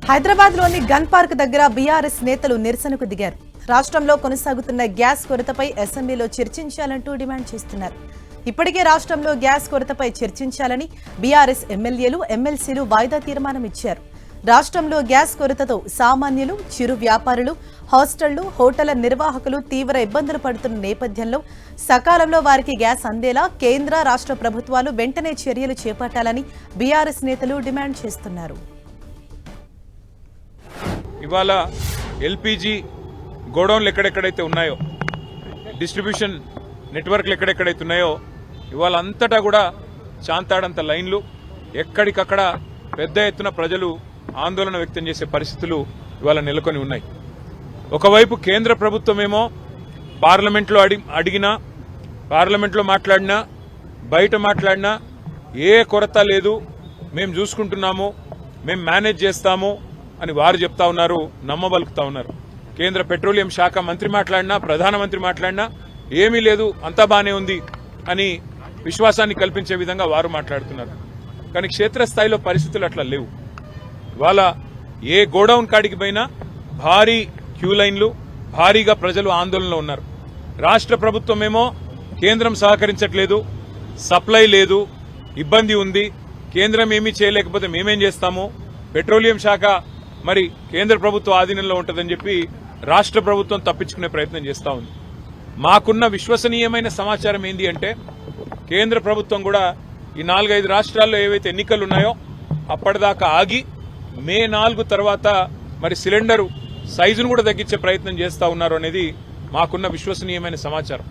హైదరాబాద్లోని gun park దగ్గర BRS నేతలు నిరసనకు దిగారు. రాష్ట్రంలో కొనసాగుతున్న గ్యాస్ కొరతపై అసెంబ్లీలో చర్చించాలంటూ డిమాండ్ చేస్తున్నారు. ఇప్పటికే రాష్ట్రంలో గ్యాస్ కొరతపై చర్చించాలని బీఆర్ఎస్ ఎమ్మెల్యేలు, ఎమ్మెల్సీలు వాయిదా తీర్మానం ఇచ్చారు. రాష్ట్రంలో గ్యాస్ కొరతతో సామాన్యులు, చిరు వ్యాపారులు, హాస్టళ్లు, హోటళ్ల నిర్వాహకులు తీవ్ర ఇబ్బందులు పడుతున్న నేపథ్యంలో సకాలంలో వారికి గ్యాస్ అందేలా కేంద్ర, రాష్ట్ర ప్రభుత్వాలు వెంటనే చర్యలు చేపట్టాలని బీఆర్ఎస్ నేతలు డిమాండ్ చేస్తున్నారు. ఇవాళ ఎల్పీజీ గోడౌన్లు ఎక్కడెక్కడైతే ఉన్నాయో, డిస్ట్రిబ్యూషన్ నెట్వర్క్లు ఎక్కడెక్కడైతే ఉన్నాయో, ఇవాళ అంతటా కూడా చాంతాడంత లైన్లు, ఎక్కడికక్కడ పెద్ద ఎత్తున ప్రజలు ఆందోళన వ్యక్తం చేసే పరిస్థితులు ఇవాళ నెలకొని ఉన్నాయి. ఒకవైపు కేంద్ర ప్రభుత్వమేమో పార్లమెంట్లో అడిగినా, పార్లమెంట్లో మాట్లాడినా, బయట మాట్లాడినా ఏ కొరత లేదు, మేము చూసుకుంటున్నాము, మేము మేనేజ్ చేస్తాము అని వారు చెప్తా ఉన్నారు, నమ్మబలుకుతా ఉన్నారు. కేంద్ర పెట్రోలియం శాఖ మంత్రి మాట్లాడినా, ప్రధానమంత్రి మాట్లాడినా ఏమీ లేదు, అంతా బానే ఉంది అని విశ్వాసాన్ని కల్పించే విధంగా వారు మాట్లాడుతున్నారు. కానీ క్షేత్రస్థాయిలో పరిస్థితులు అట్లా లేవు. ఇవాళ ఏ గోడౌన్ కాడికి పోయినా భారీ క్యూ లైన్లు, భారీగా ప్రజలు ఆందోళనలో ఉన్నారు. రాష్ట్ర ప్రభుత్వమేమో కేంద్రం సహకరించట్లేదు, సప్లై లేదు, ఇబ్బంది ఉంది, కేంద్రం ఏమీ చేయలేకపోతే మేమేం చేస్తాము, పెట్రోలియం శాఖ మరి కేంద్ర ప్రభుత్వ ఆధీనంలో ఉంటుందని చెప్పి రాష్ట్ర ప్రభుత్వం తప్పించుకునే ప్రయత్నం చేస్తూ ఉంది. మాకున్న విశ్వసనీయమైన సమాచారం ఏంది అంటే, కేంద్ర ప్రభుత్వం కూడా ఈ 4-5 రాష్ట్రాల్లో ఏవైతే ఎన్నికలు ఉన్నాయో అప్పటిదాకా ఆగి మే 4 తర్వాత మరి సిలిండరు సైజును కూడా తగ్గించే ప్రయత్నం చేస్తూ ఉన్నారు అనేది మాకున్న విశ్వసనీయమైన సమాచారం.